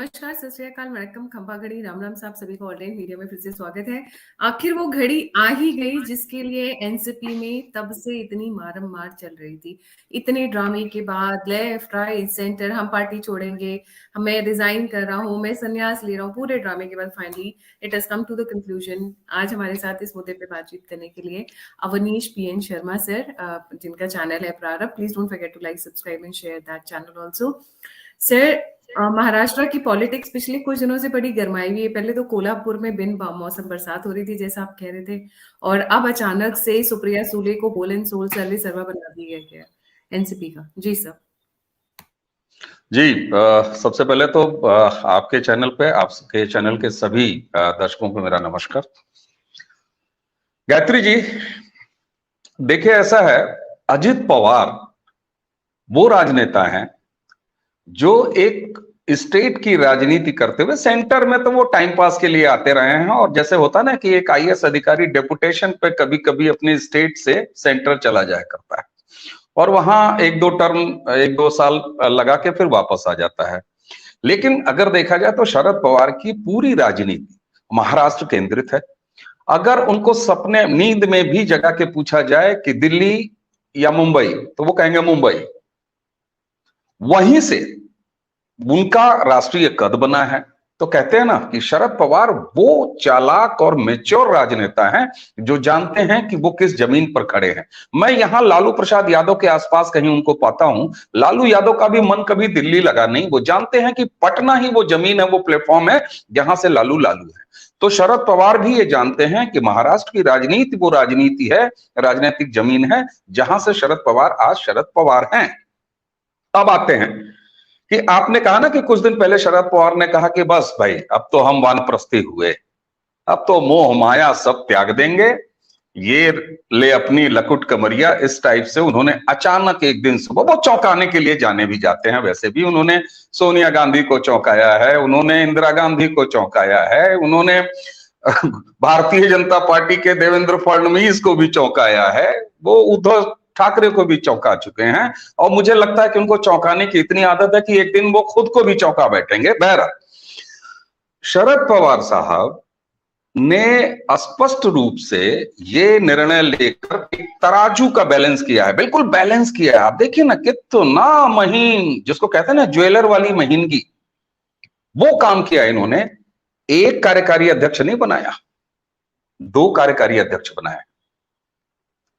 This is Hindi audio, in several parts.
नमस्कार, सत श्री अकाल, वणक्कम, खंपा घड़ी, राम राम साहब, सभी को ऑनलाइन मीडिया में फिर से स्वागत है। आखिर वो घड़ी आ ही गई जिसके लिए एनसीपी में तब से इतनी मारम मार चल रही थी। इतने ड्रामे के बाद लेफ्ट राइट सेंटर, हम पार्टी छोड़ेंगे, मैं रिजाइन कर रहा हूँ, मैं संन्यास ले रहा हूँ, पूरे ड्रामे के बाद finally it has come to the conclusion. आज हमारे साथ इस मुद्दे पे बातचीत करने के लिए अवनीश पीएन शर्मा सर, जिनका चैनल है Prarambh. Please don't forget to like, subscribe and share that channel also. Sir, Maharashtra की पॉलिटिक्स पिछले कुछ दिनों से बड़ी गर्माई हुई है। पहले तो कोल्हापुर में बिन मौसम बरसात हो रही थी, जैसा आप कह रहे थे, और अब अचानक से सुप्रिया सुले को बोल एंड सोल सर्विस सर्वर बना दिया गया एनसीपी का। जी सर। जी, सबसे पहले तो आपके चैनल पे, आपके चैनल के सभी दर्शकों को मेरा नमस्कार। गायत्री जी, देखिए ऐसा है, अजित पवार वो राजनेता हैं जो एक स्टेट की राजनीति करते हुए, सेंटर में तो वो टाइम पास के लिए आते रहे हैं, और जैसे होता ना कि एक आईएएस अधिकारी डेपुटेशन पे कभी कभी अपने स्टेट से सेंटर चला जाया करता है और वहां एक दो साल लगा के फिर वापस आ जाता है। लेकिन अगर देखा जाए तो शरद पवार की पूरी राजनीति महाराष्ट्र केंद्रित है। अगर उनको सपने नींद में भी जगा के पूछा जाए कि दिल्ली या मुंबई, तो वो कहेंगे मुंबई। वहीं से उनका राष्ट्रीय कद बना है। तो कहते हैं ना कि शरद पवार वो चालाक और मेच्योर राजनेता हैं जो जानते हैं कि वो किस जमीन पर खड़े हैं। मैं यहां लालू प्रसाद यादव के आसपास कहीं उनको पाता हूं। लालू यादव का भी मन कभी दिल्ली लगा नहीं। वो जानते हैं कि पटना ही वो जमीन है, वो प्लेटफॉर्म है जहां से लालू लालू है। तो शरद पवार भी ये जानते हैं कि महाराष्ट्र की राजनीति वो राजनीति है, राजनीतिक जमीन है जहां से शरद पवार आज शरद पवार हैं। अब आते हैं कि आपने कहा ना कि कुछ दिन पहले शरद पवार ने कहा कि बस भाई, अब तो हम वानप्रस्थी हुए, अब तो मोह माया सब त्याग देंगे, ये ले अपनी लकुट कमरिया, इस टाइप से उन्होंने अचानक एक दिन सुबह, वो चौंकाने के लिए जाने भी जाते हैं वैसे भी, उन्होंने सोनिया गांधी को चौंकाया है, उन्होंने इंदिरा गांधी को चौंकाया है, उन्होंने भारतीय जनता पार्टी के देवेंद्र फडणवीस को भी चौंकाया है, वो उद्धव ठाकरे को भी चौंका चुके हैं। और मुझे लगता है कि उनको चौंकाने की इतनी आदत है कि एक दिन वो खुद को भी चौंका बैठेंगे। बहरहाल, शरद पवार साहब ने स्पष्ट रूप से ये निर्णय लेकर एक तराजू का बैलेंस किया है, बिल्कुल बैलेंस किया है। आप देखिए ना, कितना महीन, जिसको कहते हैं ना ज्वेलर वाली महीनगी, वो काम किया इन्होंने। एक कार्यकारी अध्यक्ष नहीं बनाया, दो कार्यकारी अध्यक्ष बनाए।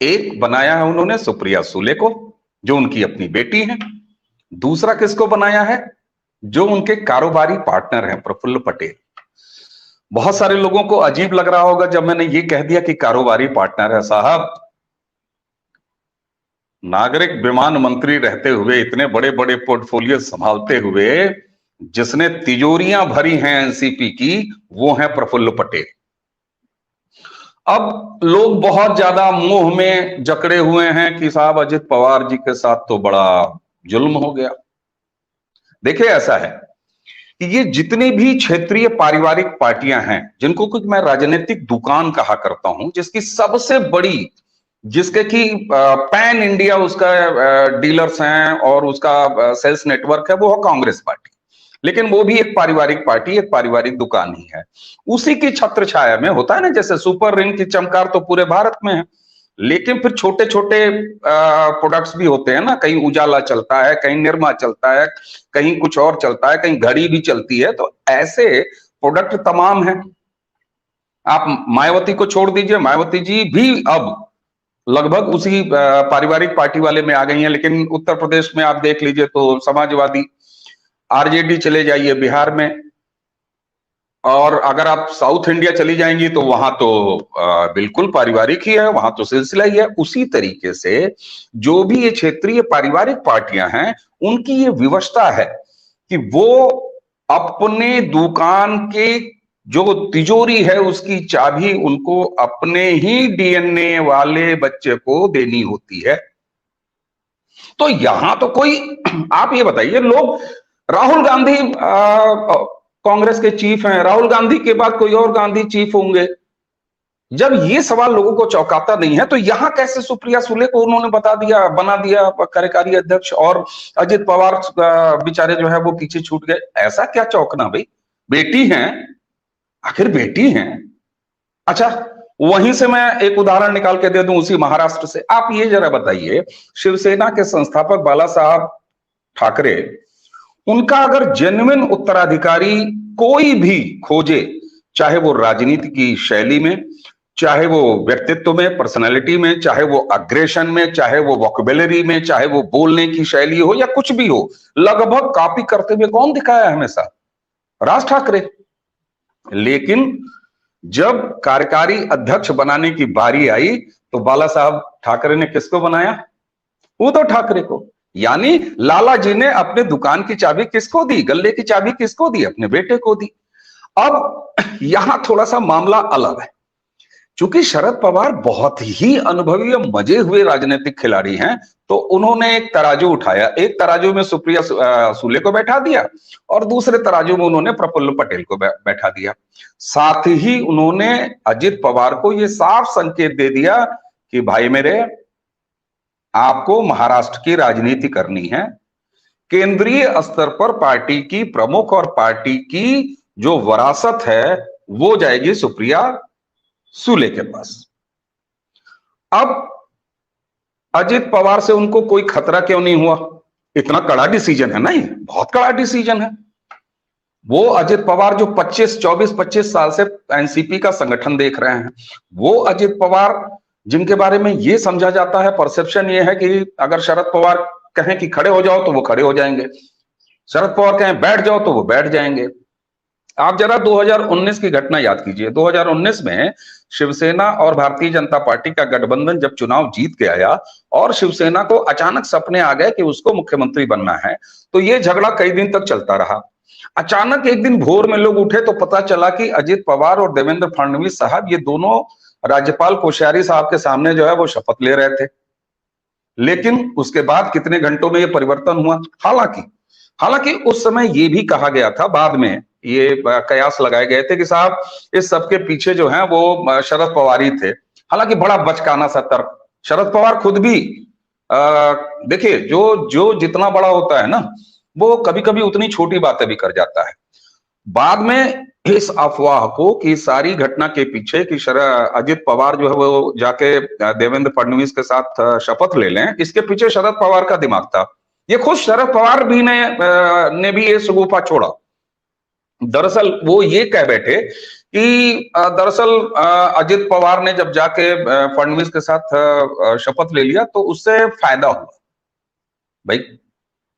एक बनाया है उन्होंने सुप्रिया सुले को, जो उनकी अपनी बेटी है। दूसरा किसको बनाया है? जो उनके कारोबारी पार्टनर हैं, प्रफुल्ल पटेल। बहुत सारे लोगों को अजीब लग रहा होगा जब मैंने ये कह दिया कि कारोबारी पार्टनर है। साहब, नागरिक विमान मंत्री रहते हुए, इतने बड़े बड़े पोर्टफोलियो संभालते हुए, जिसने तिजोरियां भरी हैं एनसीपी की, वो है प्रफुल्ल पटेल। अब लोग बहुत ज्यादा मोह में जकड़े हुए हैं कि साहब अजित पवार जी के साथ तो बड़ा जुल्म हो गया। देखिए ऐसा है कि ये जितनी भी क्षेत्रीय पारिवारिक पार्टियां हैं, जिनको कुछ मैं राजनीतिक दुकान कहा करता हूं, जिसकी सबसे बड़ी, जिसके की पैन इंडिया उसका डीलर्स हैं और उसका सेल्स नेटवर्क है, वो है कांग्रेस पार्टी। लेकिन वो भी एक पारिवारिक पार्टी, एक पारिवारिक दुकान ही है। उसी की छत्र छाया में होता है ना, जैसे सुपर रिंग की चमकार तो पूरे भारत में है, लेकिन फिर छोटे छोटे प्रोडक्ट्स भी होते हैं ना। कहीं उजाला चलता है, कहीं निरमा चलता है, कहीं कुछ और चलता है, कहीं घड़ी भी चलती है। तो ऐसे प्रोडक्ट तमाम हैं। आप मायावती को छोड़ दीजिए, मायावती जी भी अब लगभग उसी पारिवारिक पार्टी वाले में आ गई हैं। लेकिन उत्तर प्रदेश में आप देख लीजिए तो समाजवादी, आरजेडी चले जाइए बिहार में, और अगर आप साउथ इंडिया चली जाएंगी तो वहां तो बिल्कुल पारिवारिक ही है, वहां तो सिलसिला ही है। उसी तरीके से जो भी ये क्षेत्रीय पारिवारिक पार्टियां हैं, उनकी ये विवशता है कि वो अपने दुकान के जो तिजोरी है उसकी चाबी उनको अपने ही डीएनए वाले बच्चे को देनी होती है। तो यहां तो कोई, आप ये बताइए, लोग, राहुल गांधी कांग्रेस के चीफ हैं, राहुल गांधी के बाद कोई और गांधी चीफ होंगे, जब ये सवाल लोगों को चौंकाता नहीं है तो यहां कैसे सुप्रिया सुले को उन्होंने बना दिया कार्यकारी अध्यक्ष, और अजित पवार बेचारे जो है वो पीछे छूट गए? ऐसा क्या चौंकना भाई, बेटी हैं, आखिर बेटी हैं। अच्छा, वहीं से मैं एक उदाहरण निकाल के दे दूं उसी महाराष्ट्र से। आप ये जरा बताइए, शिवसेना के संस्थापक बाला साहब ठाकरे, उनका अगर जेन्युइन उत्तराधिकारी कोई भी खोजे, चाहे वो राजनीति की शैली में, चाहे वो व्यक्तित्व में, पर्सनालिटी में, चाहे वो अग्रेशन में, चाहे वो वोकैबुलरी में, चाहे वो बोलने की शैली हो या कुछ भी हो, लगभग कॉपी करते हुए कौन दिखाया है हमेशा? राज ठाकरे। लेकिन जब कार्यकारी अध्यक्ष बनाने की बारी आई तो बाला साहब ठाकरे ने किसको बनाया? उद्धव ठाकरे को। यानी लाला जी ने अपने दुकान की चाबी किसको दी? गल्ले की चाबी किसको दी? अपने बेटे को दी। अब यहां थोड़ा सा मामला अलग है, क्योंकि शरद पवार बहुत ही अनुभवी और मजे हुए राजनीतिक खिलाड़ी हैं, तो उन्होंने एक तराजू उठाया। एक तराजू में सुप्रिया सुले को बैठा दिया और दूसरे तराजू में उन्होंने प्रफुल्ल पटेल को बैठा दिया। साथ ही उन्होंने अजित पवार को यह साफ संकेत दे दिया कि भाई मेरे, आपको महाराष्ट्र की राजनीति करनी है, केंद्रीय स्तर पर पार्टी की प्रमुख और पार्टी की जो विरासत है वो जाएगी सुप्रिया सुले के पास। अब अजित पवार से उनको कोई खतरा क्यों नहीं हुआ? इतना कड़ा डिसीजन है ना, ये बहुत कड़ा डिसीजन है। वो अजित पवार जो 24-25 साल से एनसीपी का संगठन देख रहे हैं, वो अजित पवार जिनके बारे में ये समझा जाता है, परसेप्शन ये है कि अगर शरद पवार कहें कि खड़े हो जाओ तो वो खड़े हो जाएंगे, शरद पवार कहें बैठ जाओ तो वो बैठ जाएंगे। आप जरा 2019 की घटना याद कीजिए। 2019 में शिवसेना और भारतीय जनता पार्टी का गठबंधन जब चुनाव जीत के आया और शिवसेना को अचानक सपने आ गए कि उसको मुख्यमंत्री बनना है, तो ये झगड़ा कई दिन तक चलता रहा। अचानक एक दिन भोर में लोग उठे तो पता चला कि अजित पवार और देवेंद्र फडणवीस साहब, ये दोनों राज्यपाल कोश्यारी साहब के सामने जो है वो शपथ ले रहे थे। लेकिन उसके बाद कितने घंटों में ये परिवर्तन हुआ? हालांकि उस समय ये भी कहा गया था, बाद में ये कयास लगाए गए थे कि साहब इस सबके पीछे जो है वो शरद पवार ही थे। हालांकि बड़ा बचकाना सा तर्क, शरद पवार खुद भी देखिए, जो जितना बड़ा होता है ना, वो कभी कभी उतनी छोटी बातें भी कर जाता है। बाद में इस अफवाह को कि सारी घटना के पीछे कि अजित पवार जो है वो जाके देवेंद्र फडणवीस के साथ शपथ ले लें, इसके पीछे शरद पवार का दिमाग था। ये खुद शरद पवार भी ने भी ये शगुफा छोड़ा। दरअसल वो ये कह बैठे कि दरअसल अजित पवार ने जब जाके फडणवीस के साथ शपथ ले लिया तो उससे फायदा हुआ। भाई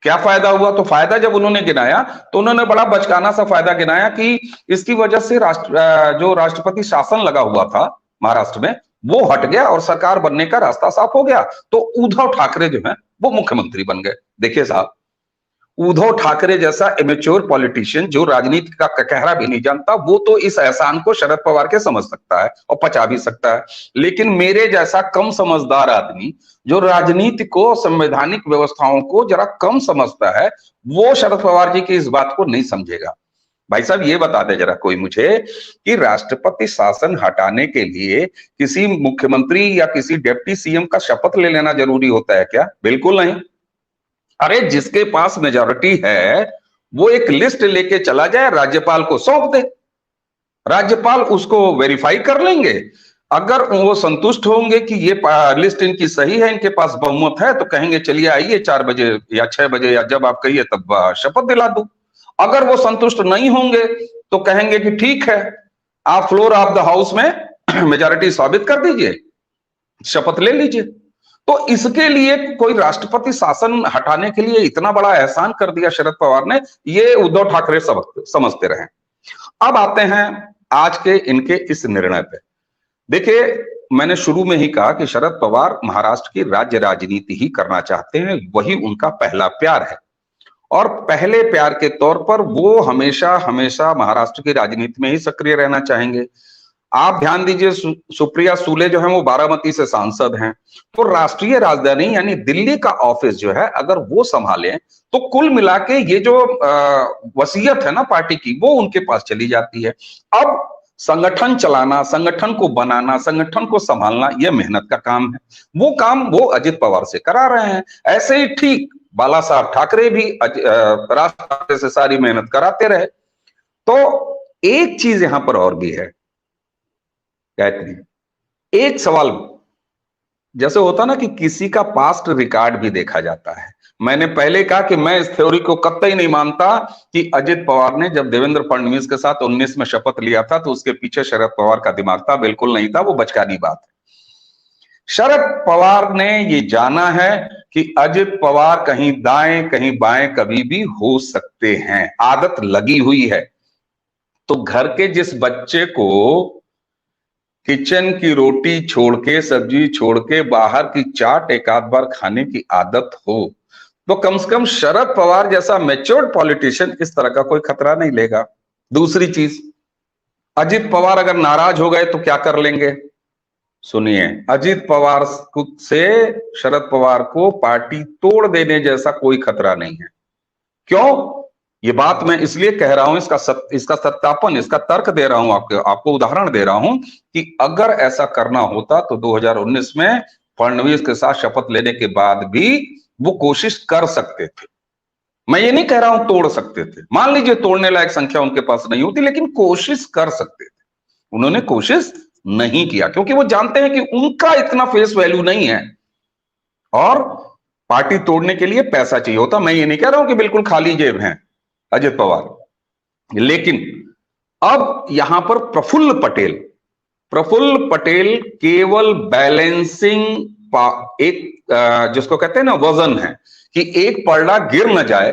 क्या फायदा हुआ? तो फायदा जब उन्होंने गिनाया तो उन्होंने बड़ा बचकाना सा फायदा गिनाया कि इसकी वजह से जो राष्ट्रपति शासन लगा हुआ था महाराष्ट्र में वो हट गया और सरकार बनने का रास्ता साफ हो गया, तो उद्धव ठाकरे जो है वो मुख्यमंत्री बन गए। देखिए साहब, उद्धव ठाकरे जैसा इमेच्योर पॉलिटिशियन जो राजनीति का ककहरा भी नहीं जानता, वो तो इस एहसान को शरद पवार के समझ सकता है और पचा भी सकता है। लेकिन मेरे जैसा कम समझदार आदमी जो राजनीति को, संवैधानिक व्यवस्थाओं को जरा कम समझता है, वो शरद पवार जी की इस बात को नहीं समझेगा। भाई साहब ये बता दे जरा कोई मुझे कि राष्ट्रपति शासन हटाने के लिए किसी मुख्यमंत्री या किसी डिप्टी सीएम का शपथ ले लेना जरूरी होता है क्या? बिल्कुल नहीं। अरे जिसके पास मेजॉरिटी है वो एक लिस्ट लेके चला जाए, राज्यपाल को सौंप दे, राज्यपाल उसको वेरीफाई कर लेंगे। अगर वो संतुष्ट होंगे कि ये लिस्ट इनकी सही है, इनके पास बहुमत है, तो कहेंगे चलिए आइए 4 बजे या 6 बजे या जब आप कहिए तब शपथ दिला दूं। अगर वो संतुष्ट नहीं होंगे तो कहेंगे कि ठीक है, आप फ्लोर ऑफ द हाउस में मेजॉरिटी साबित कर दीजिए, शपथ ले लीजिए। तो इसके लिए कोई राष्ट्रपति शासन हटाने के लिए इतना बड़ा एहसान कर दिया शरद पवार ने, ये उद्धव ठाकरे समझते रहे। अब आते हैं आज के इनके इस निर्णय पे। देखिए, मैंने शुरू में ही कहा कि शरद पवार महाराष्ट्र की राज्य राजनीति ही करना चाहते हैं, वही उनका पहला प्यार है और पहले प्यार के तौर पर वो हमेशा हमेशा महाराष्ट्र की राजनीति में ही सक्रिय रहना चाहेंगे। आप ध्यान दीजिए, सुप्रिया सुले जो है वो बारामती से सांसद हैं, तो राष्ट्रीय राजधानी यानी दिल्ली का ऑफिस जो है अगर वो संभालें तो कुल मिला के ये जो वसीयत है ना पार्टी की, वो उनके पास चली जाती है। अब संगठन चलाना, संगठन को बनाना, संगठन को संभालना, यह मेहनत का काम है। वो काम वो अजित पवार से करा रहे हैं। ऐसे ही ठीक बाला साहब ठाकरे भी राज ठाकरे से सारी मेहनत कराते रहे। तो एक चीज यहां पर और भी है गायत्री, एक सवाल जैसे होता ना कि किसी का पास्ट रिकॉर्ड भी देखा जाता है। मैंने पहले कहा कि मैं इस थ्योरी को कतई नहीं मानता कि अजित पवार ने जब देवेंद्र फडणवीस के साथ 19 में शपथ लिया था तो उसके पीछे शरद पवार का दिमाग था, बिल्कुल नहीं था, वो बचकानी बात है। शरद पवार ने ये जाना है कि अजित पवार कहीं दाएं कहीं बाएं कभी भी हो सकते हैं, आदत लगी हुई है। तो घर के जिस बच्चे को किचन की रोटी छोड़ के, सब्जी छोड़ के बाहर की चाट एक आध बार खाने की आदत हो, तो कम से कम शरद पवार जैसा मैच्योर्ड पॉलिटिशियन इस तरह का कोई खतरा नहीं लेगा। दूसरी चीज, अजित पवार अगर नाराज हो गए तो क्या कर लेंगे? सुनिए, अजित पवार से शरद पवार को पार्टी तोड़ देने जैसा कोई खतरा नहीं है। क्यों? ये बात मैं इसलिए कह रहा हूं, इसका सत्यापन, इसका तर्क दे रहा हूं, आपको उदाहरण दे रहा हूं कि अगर ऐसा करना होता तो 2019 में फडणवीस के साथ शपथ लेने के बाद भी वो कोशिश कर सकते थे। मैं ये नहीं कह रहा हूं तोड़ सकते थे, मान लीजिए तोड़ने लायक संख्या उनके पास नहीं होती, लेकिन कोशिश कर सकते थे। उन्होंने कोशिश नहीं किया क्योंकि वो जानते हैं कि उनका इतना फेस वैल्यू नहीं है और पार्टी तोड़ने के लिए पैसा चाहिए होता। मैं ये नहीं कह रहा हूं कि बिल्कुल खाली जेब हैं अजित पवार, लेकिन अब यहां पर प्रफुल्ल पटेल केवल बैलेंसिंग एक जिसको कहते हैं ना वजन है कि एक पलड़ा गिर न जाए।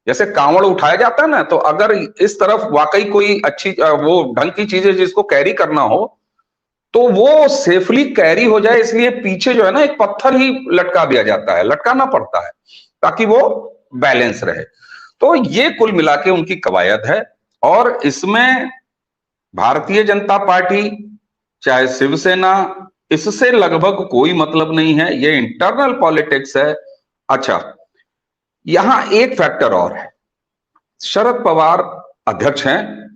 जैसे कांवड़ उठाया जाता है ना, तो अगर इस तरफ वाकई कोई अच्छी वो ढंग की चीजें जिसको कैरी करना हो तो वो सेफली कैरी हो जाए, इसलिए पीछे जो है ना एक पत्थर ही लटका दिया जाता है, लटकाना पड़ता है ताकि वो बैलेंस रहे। तो ये कुल मिला के उनकी कवायद है और इसमें भारतीय जनता पार्टी चाहे शिवसेना, इससे लगभग कोई मतलब नहीं है, ये इंटरनल पॉलिटिक्स है। अच्छा, यहां एक फैक्टर और है, शरद पवार अध्यक्ष हैं,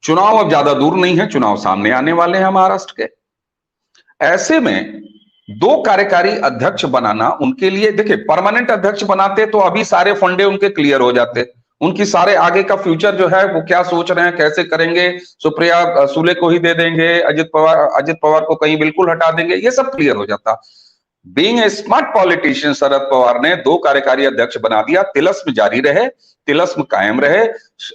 चुनाव अब ज्यादा दूर नहीं है, चुनाव सामने आने वाले हैं महाराष्ट्र के। ऐसे में दो कार्यकारी अध्यक्ष बनाना उनके लिए, देखिए परमानेंट अध्यक्ष बनाते तो अभी सारे फंडे उनके क्लियर हो जाते, उनकी सारे आगे का फ्यूचर जो है वो क्या सोच रहे हैं, कैसे करेंगे, सुप्रिया सुले को ही दे देंगे, अजित पवार को कहीं बिल्कुल हटा देंगे, ये सब क्लियर हो जाता। Being a smart politician Sharad Pawar ने दो कार्यकारी अध्यक्ष बना दिया, तिलस्म जारी रहे, तिलस्म कायम रहे,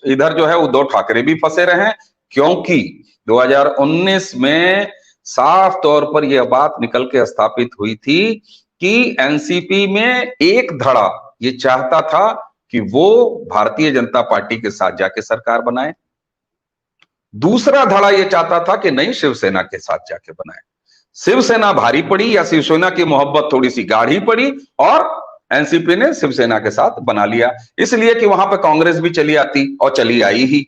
इधर जो है उद्धव ठाकरे भी फंसे रहे, क्योंकि 2019 में साफ तौर पर यह बात निकल के स्थापित हुई थी कि एनसीपी में एक धड़ा ये चाहता था कि वो भारतीय जनता पार्टी के साथ जाके सरकार बनाए, दूसरा धड़ा ये चाहता था कि नहीं शिवसेना के साथ जाके बनाए। शिवसेना भारी पड़ी या शिवसेना की मोहब्बत थोड़ी सी गाढ़ी पड़ी और एनसीपी ने शिवसेना के साथ बना लिया, इसलिए कि वहां पर कांग्रेस भी चली आती और चली आई ही।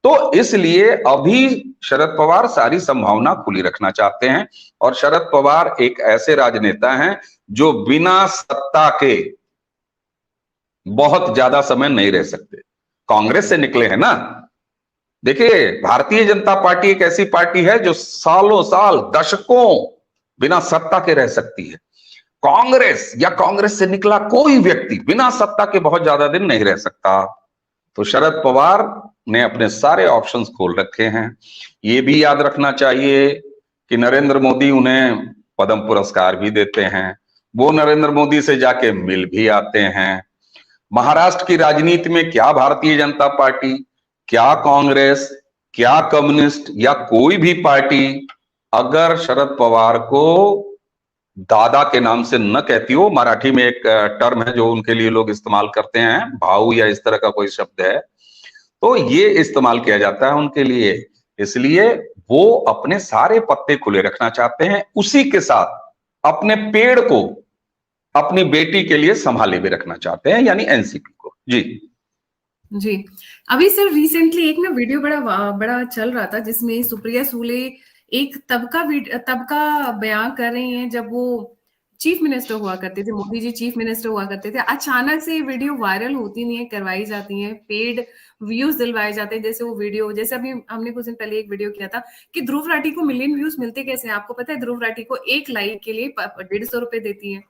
तो इसलिए अभी शरद पवार सारी संभावना खुली रखना चाहते हैं और शरद पवार एक ऐसे राजनेता हैं जो बिना सत्ता के बहुत ज्यादा समय नहीं रह सकते। कांग्रेस से निकले हैं ना, देखिए भारतीय जनता पार्टी एक ऐसी पार्टी है जो सालों साल दशकों बिना सत्ता के रह सकती है। कांग्रेस या कांग्रेस से निकला कोई व्यक्ति बिना सत्ता के बहुत ज्यादा दिन नहीं रह सकता। तो शरद पवार ने अपने सारे ऑप्शंस खोल रखे हैं। ये भी याद रखना चाहिए कि नरेंद्र मोदी उन्हें पद्म पुरस्कार भी देते हैं, वो नरेंद्र मोदी से जाके मिल भी आते हैं। महाराष्ट्र की राजनीति में क्या भारतीय जनता पार्टी, क्या कांग्रेस, क्या कम्युनिस्ट या कोई भी पार्टी अगर शरद पवार को दादा के नाम से न कहती हो, मराठी में एक टर्म है जो उनके लिए लोग इस्तेमाल करते हैं, भाऊ या इस तरह का कोई शब्द है, तो ये इस्तेमाल किया जाता है उनके लिए। इसलिए वो अपने सारे पत्ते खुले रखना चाहते हैं, उसी के साथ अपने पेड़ को अपनी बेटी के लिए संभाले भी रखना चाहते हैं, यानी एनसीपी को। जी जी, अभी सर रिसेंटली एक ना वीडियो बड़ा चल रहा था जिसमें सुप्रिया सुले एक तब का बयान कर रही हैं जब वो चीफ मिनिस्टर हुआ करते थे, मोदी जी चीफ मिनिस्टर हुआ करते थे, अचानक से ये वीडियो वायरल होती नहीं है, करवाई जाती हैं, पेड व्यूज दिलवाए जाते हैं। जैसे वो वीडियो, जैसे अभी हमने कुछ दिन पहले एक वीडियो किया था कि ध्रुव राठी को मिलियन व्यूज मिलते कैसे हैं। आपको पता है ध्रुव राठी को एक लाइक के लिए 150 रुपए देती है।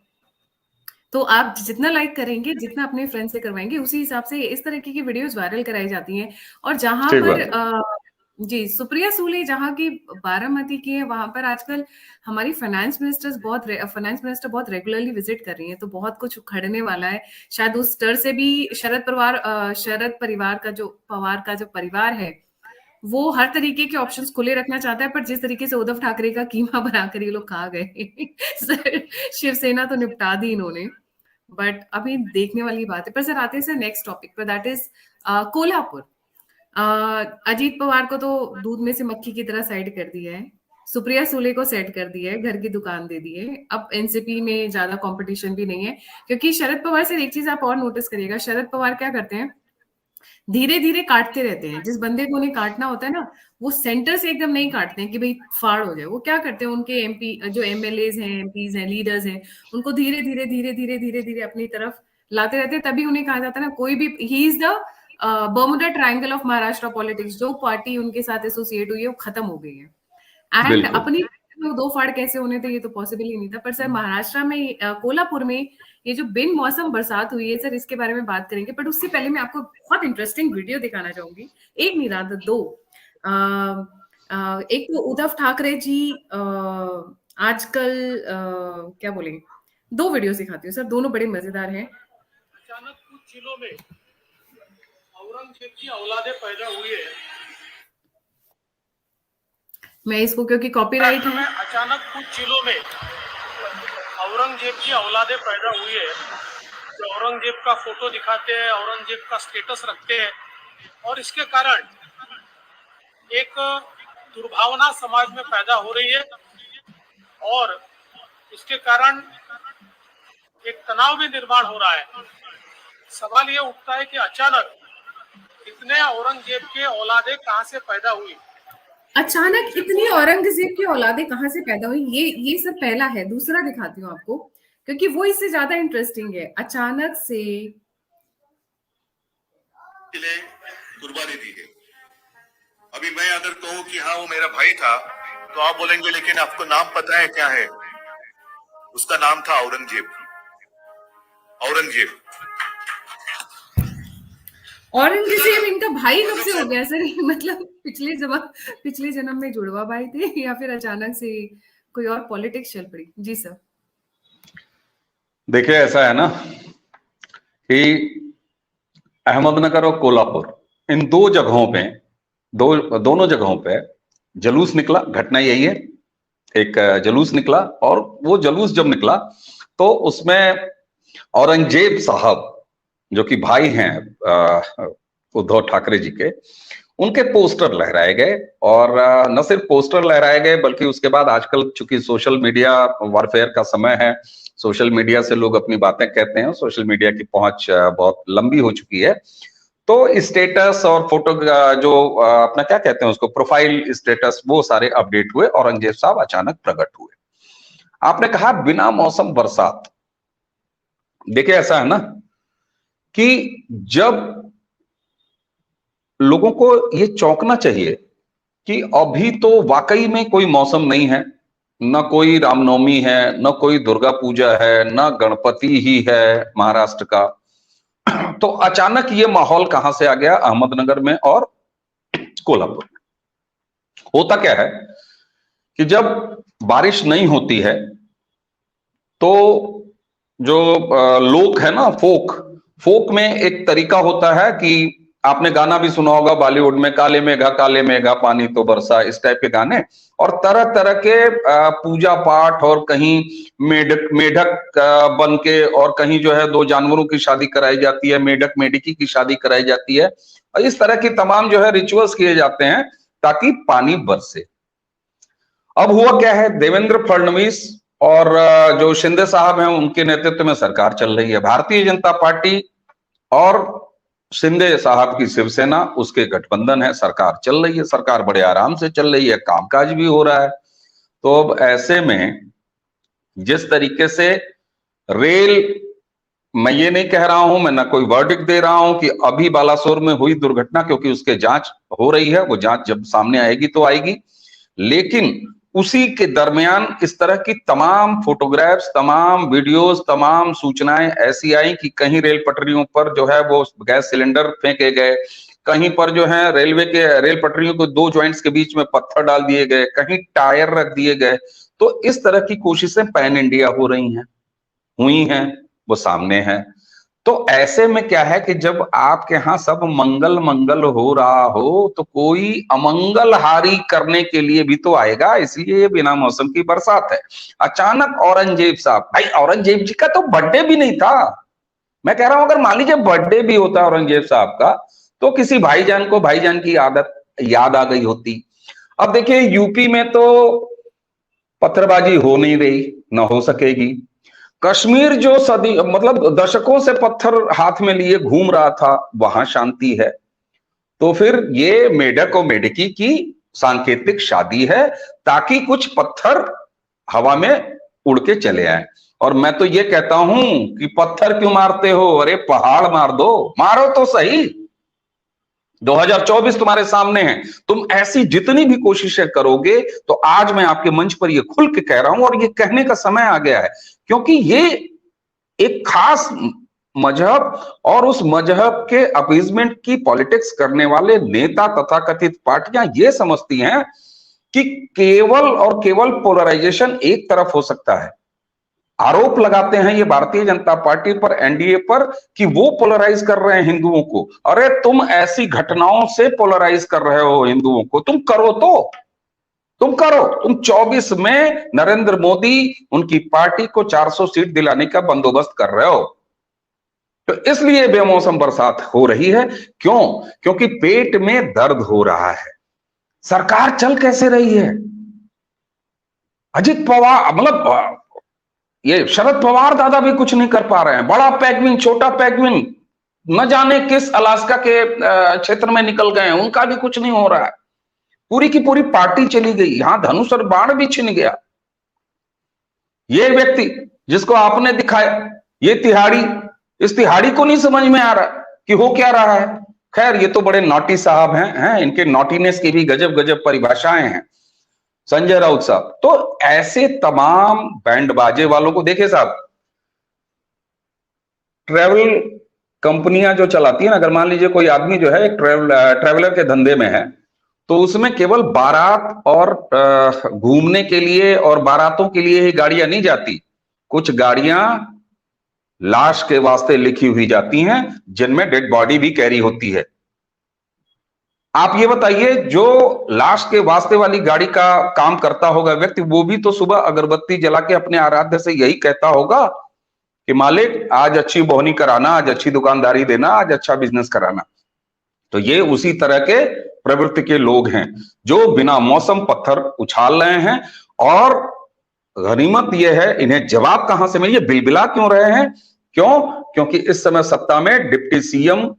तो आप जितना लाइक करेंगे, जितना अपने फ्रेंड से करवाएंगे, उसी हिसाब से इस तरह की वीडियोस वायरल कराई जाती हैं। और जहां ठीक पर बात है। जी, सुप्रिया सुले जहाँ की बारामती की है, वहां पर आजकल हमारी फाइनेंस मिनिस्टर बहुत रेगुलरली विजिट कर रही हैं, तो बहुत कुछ उखड़ने वाला है। शायद उस स्टर से भी शरद पवार का जो परिवार है, वो हर तरीके के ऑप्शंस खुले रखना चाहता है, पर जिस तरीके से उद्धव ठाकरे का कीमा बनाकर ये लोग खा गए शिवसेना तो निपटा दी इन्होंने। बट अभी देखने वाली बात है। पर सर आते हैं सर नेक्स्ट टॉपिक पर, दैट इज कोल्हापुर। अजीत पवार को तो दूध में से मक्खी की तरह साइड कर दिया है, सुप्रिया सुले को सेट कर दिया है, घर की दुकान दे दी है। अब एनसीपी में ज्यादा कंपटीशन भी नहीं है, क्योंकि शरद पवार से एक चीज आप और नोटिस करिएगा, शरद पवार क्या करते हैं, धीरे धीरे काटते रहते हैं। जिस बंदे को उन्हें काटना होता है ना, वो सेंटर से एकदम नहीं काटते हैं कि भाई फाड़ हो जाए। वो क्या करते हैं, उनके एमपी जो एमएलएज हैं, एमपीज हैं, लीडर्स हैं, उनको धीरे धीरे धीरे धीरे धीरे धीरे अपनी तरफ लाते रहते हैं। तभी उन्हें कहा जाता है ना, कोई भी, he is the Bermuda triangle of Maharashtra politics. जो पार्टी उनके साथ एसोसिएट हुई है वो खत्म हो गई है। एंड अपनी दो फाड़ कैसे होने थे, ये तो पॉसिबल ही नहीं था। पर सर महाराष्ट्र में कोल्हापुर में ये जो बिन मौसम बरसात हुई है सर, इसके बारे में बात करेंगे। बट उससे पहले मैं आपको बहुत इंटरेस्टिंग वीडियो दिखाना चाहूंगी, एक नहीं रहा दो। एक तो उद्धव ठाकरे जी आजकल क्या बोलेंगे, दो वीडियो दिखाती हूँ सर, दोनों बड़े मजेदार हैं। अचानक कुछ जिलों में औरंगजेब की औलादे पैदा हुई है। मैं इसको, क्योंकि कॉपीराइट है, अचानक कुछ जिलों में औरंगजेब की औलादे पैदा हुई है, जो औरंगजेब का फोटो दिखाते हैं, औरंगजेब का स्टेटस रखते हैं, और इसके कारण एक दुर्भावना समाज में पैदा हो रही है, और इसके कारण एक तनाव भी निर्माण हो रहा है। सवाल ये उठता है कि अचानक इतने औरंगजेब के औलादे कहां से पैदा हुई, अचानक इतनी औरंगजेब की औलादे कहां से पैदा हुई। ये सब पहला है। दूसरा दिखाती हूँ आपको, क्योंकि वो इससे ज्यादा इंटरेस्टिंग है। अचानक से कुर्बानी दी है। अभी मैं अगर कहूं कि हाँ वो मेरा भाई था, तो आप बोलेंगे लेकिन आपको नाम पता है क्या है? उसका नाम था औरंगजेब। औरंगजेब इनका भाई कब से हो गया सर? मतलब पिछले जन्म में जुड़वा भाई थे, या फिर अचानक से कोई और पॉलिटिक्स चल पड़ी? जी सर। देखिए ऐसा है ना कि अहमदनगर और कोल्हापुर, इन दो जगहों पे, दोनों जगहों पे जलूस निकला। घटना यही है, एक जलूस निकला, और वो जलूस जब निकला तो उसमें औरंगजेब साहब, जो कि भाई हैं उद्धव ठाकरे जी के, उनके पोस्टर लहराए गए। और न सिर्फ पोस्टर लहराए गए, बल्कि उसके बाद आजकल चूंकि सोशल मीडिया वॉरफेयर का समय है, सोशल मीडिया से लोग अपनी बातें कहते हैं, सोशल मीडिया की पहुंच बहुत लंबी हो चुकी है, तो स्टेटस और फोटो जो अपना क्या कहते हैं उसको, प्रोफाइल स्टेटस, वो सारे अपडेट हुए। औरंगजेब साहब अचानक प्रकट हुए। आपने कहा बिना मौसम बरसात। देखिए ऐसा है ना कि जब लोगों को ये चौंकना चाहिए कि अभी तो वाकई में कोई मौसम नहीं है, न कोई रामनवमी है, न कोई दुर्गा पूजा है, न गणपति ही है महाराष्ट्र का, तो अचानक ये माहौल कहां से आ गया अहमदनगर में और कोल्हापुर में? होता क्या है कि जब बारिश नहीं होती है तो जो लोक है ना, फोक में एक तरीका होता है कि आपने गाना भी सुना होगा बॉलीवुड में, काले मेघा पानी तो बरसा, इस टाइप के गाने, और तरह तरह के पूजा पाठ, और कहीं मेढक बन के, और कहीं जो है दो जानवरों की शादी कराई जाती है, मेढक मेढकी की शादी कराई जाती है, और इस तरह की तमाम जो है रिचुअल्स किए जाते हैं ताकि पानी बरसे। अब हुआ क्या है, देवेंद्र फडणवीस और जो शिंदे साहब हैं उनके नेतृत्व में सरकार चल रही है। भारतीय जनता पार्टी और शिंदे साहब की शिवसेना, उसके गठबंधन है, सरकार चल रही है, सरकार बड़े आराम से चल रही है, कामकाज भी हो रहा है। तो अब ऐसे में जिस तरीके से रेल, मैं ये नहीं कह रहा हूं, मैं ना कोई वर्डिक्ट दे रहा हूं कि अभी बालासोर में हुई दुर्घटना, क्योंकि उसके जांच हो रही है, वो जांच जब सामने आएगी तो आएगी, लेकिन उसी के दरमियान इस तरह की तमाम फोटोग्राफ्स, तमाम वीडियोस, तमाम सूचनाएं ऐसी आई कि कहीं रेल पटरियों पर जो है वो गैस सिलेंडर फेंके गए, कहीं पर जो है रेल पटरियों को दो जॉइंट्स के बीच में पत्थर डाल दिए गए, कहीं टायर रख दिए गए। तो इस तरह की कोशिशें पैन इंडिया हो रही हैं, हुई हैं, वो सामने है। तो ऐसे में क्या है कि जब आपके यहां सब मंगल मंगल हो रहा हो तो कोई अमंगल हारी करने के लिए भी तो आएगा, इसलिए ये बिना मौसम की बरसात है। अचानक औरंगजेब साहब, भाई औरंगजेब जी का तो बर्थडे भी नहीं था। मैं कह रहा हूं अगर मान लीजिए बर्थडे भी होता औरंगजेब साहब का तो किसी भाईजान को भाईजान की आदत याद आ गई होती। अब देखिए यूपी में तो पत्थरबाजी हो नहीं रही, ना हो सकेगी। कश्मीर जो सदी मतलब दशकों से पत्थर हाथ में लिए घूम रहा था, वहां शांति है। तो फिर ये मेढक और मेढकी की सांकेतिक शादी है ताकि कुछ पत्थर हवा में उड़ के चले आए। और मैं तो ये कहता हूं कि पत्थर क्यों मारते हो, अरे पहाड़ मार दो, मारो तो सही। 2024 तुम्हारे सामने है, तुम ऐसी जितनी भी कोशिशें करोगे तो आज मैं आपके मंच पर ये खुल के कह रहा हूं और ये कहने का समय आ गया है, क्योंकि ये एक खास मजहब और उस मजहब के अपीजमेंट की पॉलिटिक्स करने वाले नेता तथाकथित पार्टियां ये समझती हैं कि केवल और केवल पोलराइजेशन एक तरफ हो सकता है। आरोप लगाते हैं ये भारतीय जनता पार्टी पर, एनडीए पर, कि वो पोलराइज कर रहे हैं हिंदुओं को। अरे तुम ऐसी घटनाओं से पोलराइज कर रहे हो हिंदुओं को, तुम करो तो, तुम करो। तुम 24 में नरेंद्र मोदी उनकी पार्टी को 400 सीट दिलाने का बंदोबस्त कर रहे हो। तो इसलिए बेमौसम बरसात हो रही है। क्यों? क्योंकि पेट में दर्द हो रहा है। सरकार चल कैसे रही है? अजित पवार मतलब ये शरद पवार दादा भी कुछ नहीं कर पा रहे हैं। बड़ा पैगविन, छोटा पैगविन न जाने किस अलास्का के क्षेत्र में निकल गए हैं, उनका भी कुछ नहीं हो रहा है। पूरी की पूरी पार्टी चली गई, यहां धनुष और बाण भी छिन गया। ये व्यक्ति जिसको आपने दिखाया, ये तिहाड़ी, इस तिहाड़ी को नहीं समझ में आ रहा कि हो क्या रहा है। खैर ये तो बड़े नॉटी साहब हैं, इनके नॉटीनेस की भी गजब गजब परिभाषाएं हैं, संजय राउत साहब। तो ऐसे तमाम बैंड बाजे वालों को देखिए साहब, ट्रेवल कंपनियां जो चलाती है ना, अगर मान लीजिए कोई आदमी जो है एक ट्रेवलर के धंधे में है, तो उसमें केवल बारात और घूमने के लिए और बारातों के लिए ही गाड़ियां नहीं जाती, कुछ गाड़ियां लाश के वास्ते लिखी हुई जाती हैं, जिनमें डेड बॉडी भी कैरी होती है। आप ये बताइए, जो लाश के वास्ते वाली गाड़ी का काम करता होगा व्यक्ति, वो भी तो सुबह अगरबत्ती जला के अपने आराध्य से यही कहता होगा कि मालिक आज अच्छी बोहनी कराना, आज अच्छी दुकानदारी देना, आज अच्छा बिजनेस कराना। तो ये उसी तरह के प्रवृत्ति के लोग हैं जो बिना मौसम पत्थर उछाल रहे हैं। और गनीमत यह है, इन्हें जवाब कहां से मिले, बिलबिला क्यों रहे हैं? क्यों? क्योंकि इस समय सत्ता में डिप्टी सीएम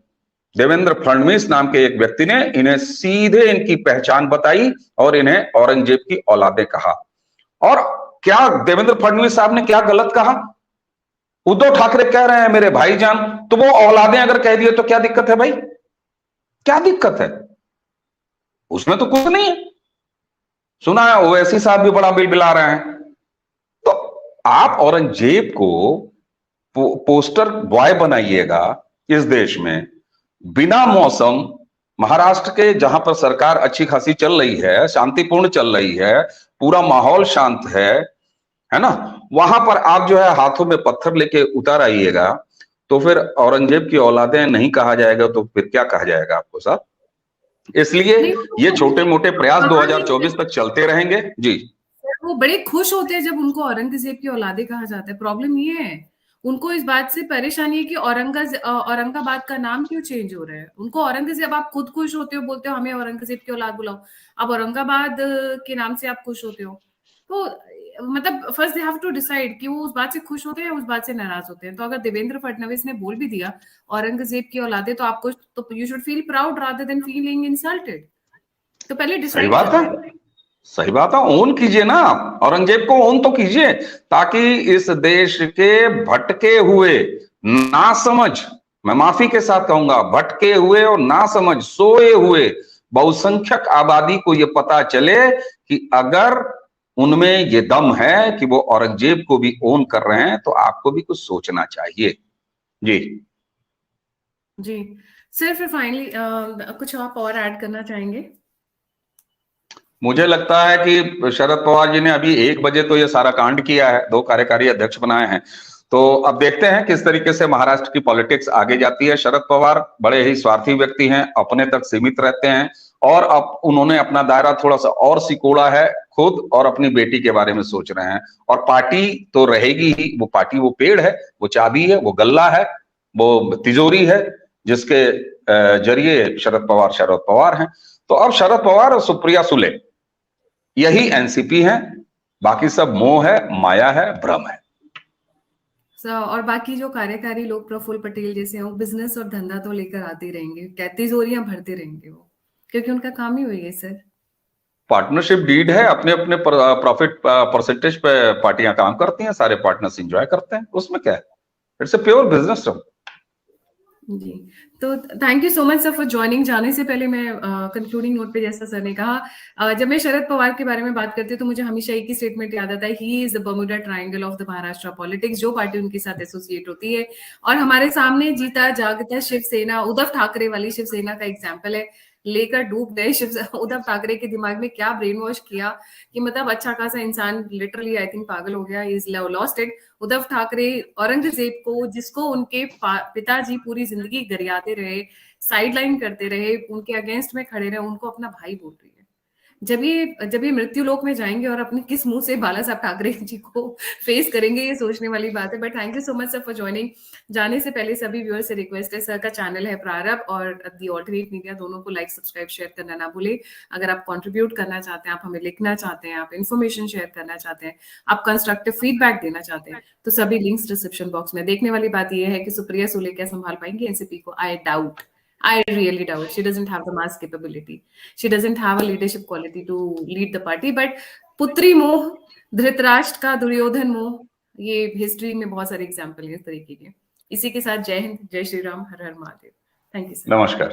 देवेंद्र फडणवीस नाम के एक व्यक्ति ने इन्हें सीधे इनकी पहचान बताई और इन्हें औरंगजेब की औलादे कहा। और क्या देवेंद्र फडणवीस साहब ने क्या गलत कहा? उद्धव ठाकरे कह रहे हैं मेरे भाईजान, तो वो औलादे अगर कह दिए तो क्या दिक्कत है भाई? क्या दिक्कत है? उसमें तो कुछ नहीं है। सुना है ओवैसी साहब भी बड़ा बिलबिला रहे हैं। तो आप औरंगजेब को पोस्टर बॉय बनाइएगा इस देश में, बिना मौसम, महाराष्ट्र के जहां पर सरकार अच्छी खासी चल रही है, शांतिपूर्ण चल रही है, पूरा माहौल शांत है ना, वहां पर आप जो है हाथों में पत्थर लेके उतर आइएगा, तो फिर औरंगजेब की औलादें नहीं कहा जाएगा तो फिर क्या कहा जाएगा आपको साहब? इसलिए ये छोटे मोटे प्रयास 2024 तक चलते रहेंगे। जी, वो बड़े खुश होते हैं जब उनको औरंगजेब की औलादे कहा जाता है। प्रॉब्लम ये है, उनको इस बात से परेशानी है कि औरंगाबाद का नाम क्यों चेंज हो रहा है। उनको औरंगजेब, आप खुद खुश होते हो, बोलते हो हमें औरंगजेब की औलाद बुलाओ, अब औरंगाबाद के नाम से आप खुश होते हो। तो मतलब first they have to decide कि वो उस बात से खुश होते हैं या उस बात से नाराज होते हैं। तो अगर देवेंद्र फडणवीस ने बोल भी दिया औरंगजेब की औलादे, तो आपको तो you should feel proud rather than feeling insulted. तो पहले डिसाइड सही बात है। सही बात है, ओन कीजिए ना, औरंगजेब को ओन तो कीजिए, ताकि इस देश के भटके हुए, नासमझ, मैं माफी के साथ कहूंगा, भटके हुए और नासमझ सोए हुए बहुसंख्यक आबादी को यह पता चले कि अगर उनमें ये दम है कि वो औरंगजेब को भी ओन कर रहे हैं, तो आपको भी कुछ सोचना चाहिए। जी जी सर, फिर फाइनली कुछ आप और ऐड करना चाहेंगे? मुझे लगता है कि शरद पवार जी ने अभी 1 बजे तो ये सारा कांड किया है, 2 कार्यकारी अध्यक्ष बनाए हैं, तो अब देखते हैं किस तरीके से महाराष्ट्र की पॉलिटिक्स आगे जाती है। शरद पवार बड़े ही स्वार्थी व्यक्ति हैं, अपने तक सीमित रहते हैं, और अब उन्होंने अपना दायरा थोड़ा सा और सिकोड़ा है, खुद और अपनी बेटी के बारे में सोच रहे हैं। और पार्टी तो रहेगी ही, वो पार्टी वो पेड़ है, वो चाबी है, वो गल्ला है, वो तिजोरी है, जिसके जरिए शरद पवार हैं। तो अब शरद पवार और सुप्रिया सुले यही एनसीपी है, बाकी सब मोह है, माया है, भ्रम है। और बाकी जो कार्यकारी लोग प्रफुल्ल पटेल जैसे हैं, वो बिजनेस और धंधा तो लेकर आते रहेंगे, तिजोरियां भरते रहेंगे वो, क्योंकि उनका काम ही वही है सर। पार्टनरशिप डीड है, अपने अपने प्रॉफिट परसेंटेज पे पार्टियां काम करती हैं, सारे पार्टनर्स एंजॉय करते हैं, उसमें क्या है, it's a pure business term. जी, तो thank you so much sir for joining. जाने से पहले मैं कंक्लूडिंग नोट पे, जैसा सर ने कहा, जब मैं शरद पवार के बारे में बात करती हूँ तो मुझे हमेशा एक ही स्टेटमेंट याद आता है, he is the Bermuda triangle of the Maharashtra politics. जो पार्टी उनके साथ एसोसिएट होती है, और हमारे सामने जीता जागता शिवसेना, उद्धव ठाकरे वाली शिवसेना का एग्जाम्पल है, लेकर डूब गए उद्धव ठाकरे के दिमाग में क्या ब्रेन वॉश किया कि मतलब अच्छा खासा इंसान लिटरली आई थिंक पागल हो गया, is lost it. Uddhav Thackeray Aurangzeb को, जिसको उनके पिताजी पूरी जिंदगी गरियाते रहे, साइडलाइन करते रहे, उनके अगेंस्ट में खड़े रहे, उनको अपना भाई बोल रही है। जब ये मृत्यु लोक में जाएंगे और अपने किस मुंह से बाला साहब ठाकरे जी को फेस करेंगे, ये सोचने वाली बात है। But thank you so much sir for joining. जाने से पहले सभी व्यूअर्स से रिक्वेस्ट है, सर का चैनल है प्रारंभ और दी ऑल्टरनेट मीडिया, दोनों को लाइक सब्सक्राइब शेयर करना ना भूले। अगर आप कंट्रीब्यूट करना चाहते हैं, आप हमें लिखना चाहते हैं, आप इन्फॉर्मेशन शेयर करना चाहते हैं, आप कंस्ट्रक्टिव फीडबैक देना चाहते हैं, तो सभी लिंक्स डिस्क्रिप्शन बॉक्स में। देखने वाली बात यह है कि सुप्रिया सुले क्या संभाल पाएंगी एनसीपी को? I really doubt. She doesn't have the mass capability. She doesn't have a leadership quality to lead the party. But पुत्री मोह, धृतराष्ट्र का दुर्योधन मोह, ये हिस्ट्री में बहुत सारे एग्जाम्पल है इस तरीके के। इसी के साथ जय हिंद, जय श्री राम, हर हर महादेव। Thank you sir. नमस्कार।